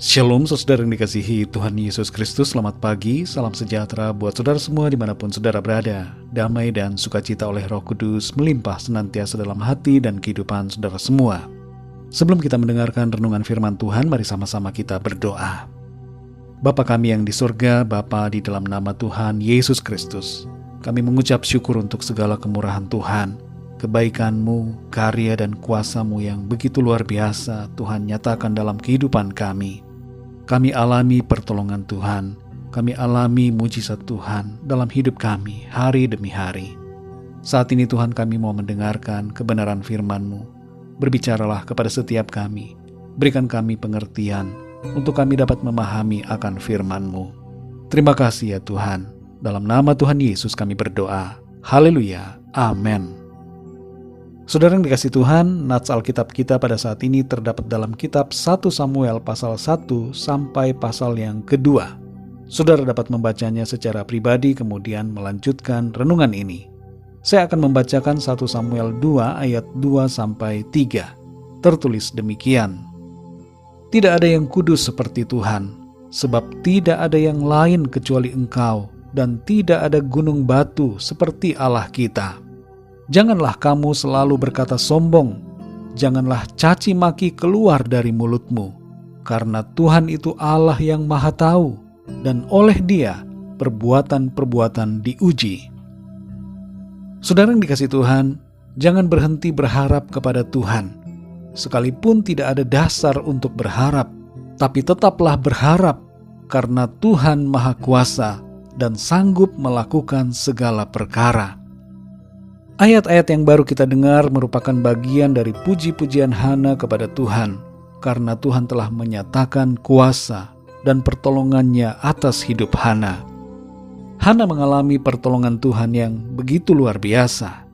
Shalom saudara yang dikasihi Tuhan Yesus Kristus, selamat pagi, salam sejahtera buat saudara semua dimanapun saudara berada. Damai dan sukacita oleh Roh Kudus melimpah senantiasa dalam hati dan kehidupan saudara semua. Sebelum kita mendengarkan renungan firman Tuhan, mari sama-sama kita berdoa. Bapa kami yang di surga, Bapa di dalam nama Tuhan Yesus Kristus, kami mengucap syukur untuk segala kemurahan Tuhan, kebaikan-Mu, karya dan kuasa-Mu yang begitu luar biasa Tuhan nyatakan dalam kehidupan kami. Kami alami pertolongan Tuhan, kami alami mujizat Tuhan dalam hidup kami hari demi hari. Saat ini Tuhan kami mau mendengarkan kebenaran firman-Mu. Berbicaralah kepada setiap kami, berikan kami pengertian untuk kami dapat memahami akan firman-Mu. Terima kasih ya Tuhan, dalam nama Tuhan Yesus kami berdoa. Haleluya, amin. Saudara yang dikasih Tuhan, nats Alkitab kita pada saat ini terdapat dalam kitab 1 Samuel pasal 1 sampai pasal yang kedua. Saudara dapat membacanya secara pribadi kemudian melanjutkan renungan ini. Saya akan membacakan 1 Samuel 2 ayat 2 sampai 3. Tertulis demikian. Tidak ada yang kudus seperti Tuhan, sebab tidak ada yang lain kecuali Engkau, dan tidak ada gunung batu seperti Allah kita. Janganlah kamu selalu berkata sombong, janganlah caci maki keluar dari mulutmu, karena Tuhan itu Allah yang Maha Tahu, dan oleh Dia perbuatan-perbuatan diuji. Saudara yang dikasih Tuhan, jangan berhenti berharap kepada Tuhan. Sekalipun tidak ada dasar untuk berharap, tapi tetaplah berharap, karena Tuhan Maha Kuasa dan sanggup melakukan segala perkara. Ayat-ayat yang baru kita dengar merupakan bagian dari puji-pujian Hana kepada Tuhan, karena Tuhan telah menyatakan kuasa dan pertolongannya atas hidup Hana. Hana mengalami pertolongan Tuhan yang begitu luar biasa.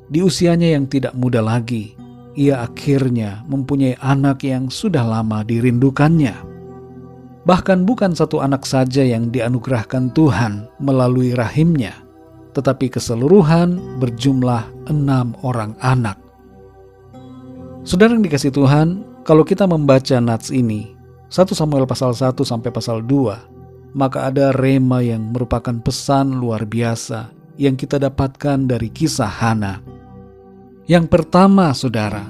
Di usianya yang tidak muda lagi, ia akhirnya mempunyai anak yang sudah lama dirindukannya. Bahkan bukan satu anak saja yang dianugerahkan Tuhan melalui rahimnya, tetapi keseluruhan berjumlah 6 orang anak. Saudara yang dikasih Tuhan, kalau kita membaca nats ini, 1 Samuel pasal 1 sampai pasal 2, maka ada rema yang merupakan pesan luar biasa yang kita dapatkan dari kisah Hana. Yang pertama, saudara,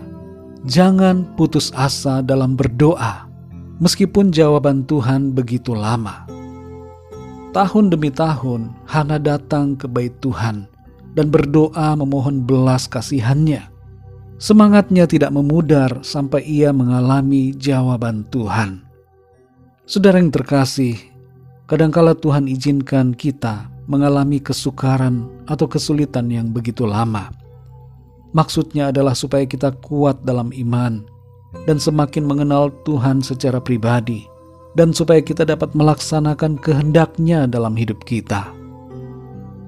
jangan putus asa dalam berdoa, meskipun jawaban Tuhan begitu lama. Tahun demi tahun, Hana datang ke bait Tuhan dan berdoa memohon belas kasihan-Nya. Semangatnya tidak memudar sampai ia mengalami jawaban Tuhan. Saudara yang terkasih, kadangkala Tuhan izinkan kita mengalami kesukaran atau kesulitan yang begitu lama. Maksudnya adalah supaya kita kuat dalam iman dan semakin mengenal Tuhan secara pribadi, dan supaya kita dapat melaksanakan kehendak-Nya dalam hidup kita.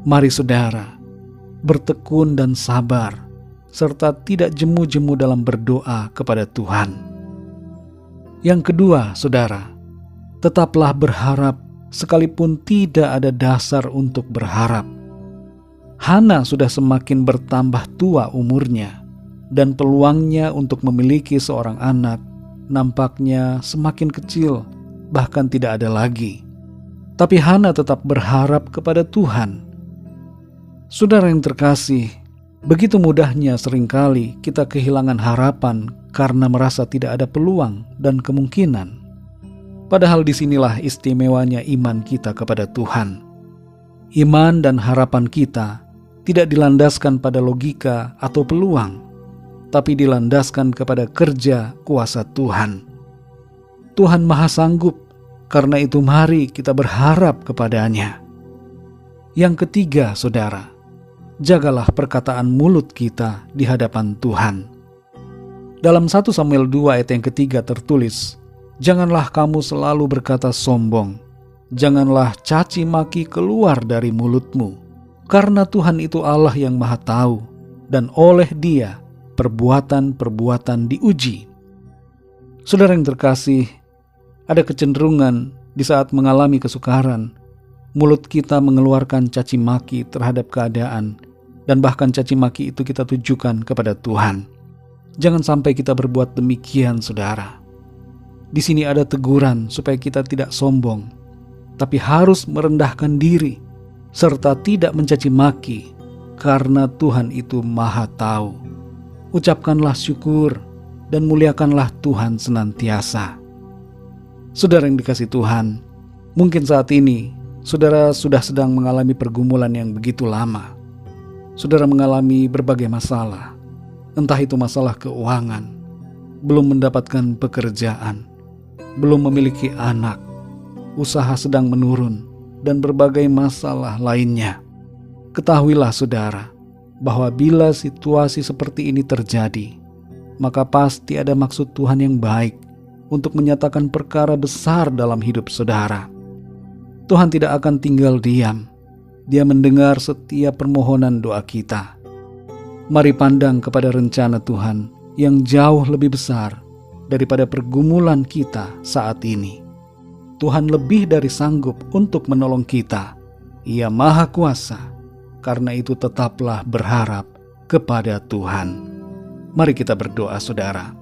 Mari saudara, bertekun dan sabar, serta tidak jemu-jemu dalam berdoa kepada Tuhan. Yang kedua, saudara, tetaplah berharap sekalipun tidak ada dasar untuk berharap. Hana sudah semakin bertambah tua umurnya, dan peluangnya untuk memiliki seorang anak nampaknya semakin kecil, bahkan tidak ada lagi. Tapi Hana tetap berharap kepada Tuhan. Saudara yang terkasih, begitu mudahnya seringkali kita kehilangan harapan karena merasa tidak ada peluang dan kemungkinan. Padahal disinilah istimewanya iman kita kepada Tuhan. Iman dan harapan kita tidak dilandaskan pada logika atau peluang, tapi dilandaskan kepada kerja kuasa Tuhan. Tuhan Maha Sanggup, karena itu mari kita berharap kepada-Nya. Yang ketiga, saudara, jagalah perkataan mulut kita di hadapan Tuhan. Dalam 1 Samuel 2 ayat yang ketiga tertulis, janganlah kamu selalu berkata sombong, janganlah caci maki keluar dari mulutmu, karena Tuhan itu Allah yang Maha Tahu, dan oleh Dia perbuatan-perbuatan diuji. Saudara yang terkasih, ada kecenderungan di saat mengalami kesukaran, mulut kita mengeluarkan caci maki terhadap keadaan, dan bahkan caci maki itu kita tujukan kepada Tuhan. Jangan sampai kita berbuat demikian, saudara. Di sini ada teguran supaya kita tidak sombong, tapi harus merendahkan diri, serta tidak mencaci maki, karena Tuhan itu Maha Tahu. Ucapkanlah syukur dan muliakanlah Tuhan senantiasa. Saudara yang dikasihi Tuhan, mungkin saat ini saudara sudah sedang mengalami pergumulan yang begitu lama. Saudara mengalami berbagai masalah, entah itu masalah keuangan, belum mendapatkan pekerjaan, belum memiliki anak, usaha sedang menurun, dan berbagai masalah lainnya. Ketahuilah saudara, bahwa bila situasi seperti ini terjadi, maka pasti ada maksud Tuhan yang baik untuk menyatakan perkara besar dalam hidup saudara. Tuhan tidak akan tinggal diam. Dia mendengar setiap permohonan doa kita. Mari pandang kepada rencana Tuhan yang jauh lebih besar daripada pergumulan kita saat ini. Tuhan lebih dari sanggup untuk menolong kita. Ia Maha Kuasa, karena itu tetaplah berharap kepada Tuhan. Mari kita berdoa saudara.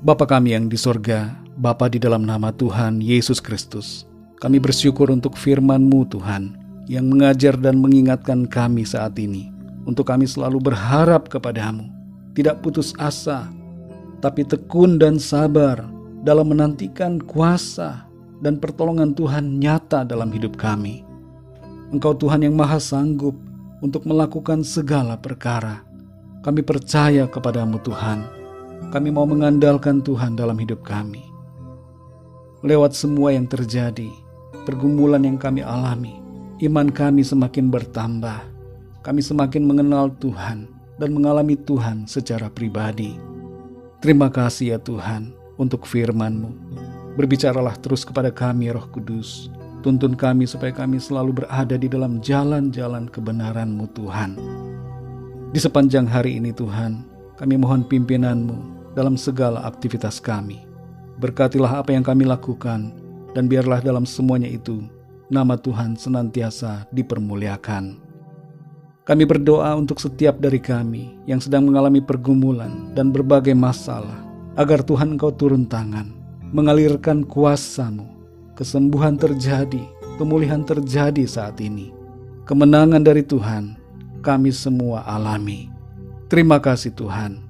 Bapa kami yang di sorga, Bapa di dalam nama Tuhan Yesus Kristus, kami bersyukur untuk firman-Mu Tuhan, yang mengajar dan mengingatkan kami saat ini, untuk kami selalu berharap kepada-Mu, tidak putus asa, tapi tekun dan sabar dalam menantikan kuasa dan pertolongan Tuhan nyata dalam hidup kami. Engkau Tuhan yang maha sanggup untuk melakukan segala perkara. Kami percaya kepada-Mu Tuhan. Kami mau mengandalkan Tuhan dalam hidup kami. Lewat semua yang terjadi, pergumulan yang kami alami, iman kami semakin bertambah. Kami semakin mengenal Tuhan dan mengalami Tuhan secara pribadi. Terima kasih ya Tuhan untuk firman-Mu. Berbicaralah terus kepada kami Roh Kudus. Tuntun kami supaya kami selalu berada di dalam jalan-jalan kebenaran-Mu Tuhan. Di sepanjang hari ini Tuhan, kami mohon pimpinan-Mu dalam segala aktivitas kami. Berkatilah apa yang kami lakukan, dan biarlah dalam semuanya itu, nama Tuhan senantiasa dipermuliakan. Kami berdoa untuk setiap dari kami yang sedang mengalami pergumulan dan berbagai masalah, agar Tuhan Engkau turun tangan, mengalirkan kuasa-Mu, kesembuhan terjadi, pemulihan terjadi saat ini. Kemenangan dari Tuhan, kami semua alami. Terima kasih Tuhan.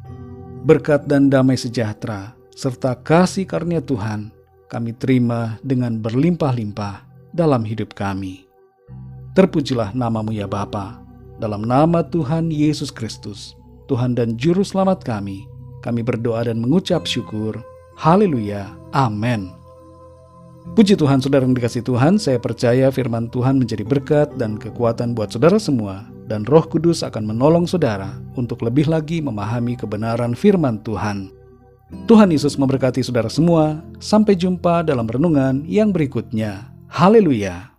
Berkat dan damai sejahtera, serta kasih karunia Tuhan, kami terima dengan berlimpah-limpah dalam hidup kami. Terpujilah nama-Mu ya Bapa, dalam nama Tuhan Yesus Kristus, Tuhan dan Juru Selamat kami berdoa dan mengucap syukur. Haleluya, amin. Puji Tuhan saudara yang dikasihi Tuhan, saya percaya firman Tuhan menjadi berkat dan kekuatan buat saudara semua, dan Roh Kudus akan menolong saudara untuk lebih lagi memahami kebenaran firman Tuhan. Tuhan Yesus memberkati saudara semua. Sampai jumpa dalam renungan yang berikutnya. Haleluya.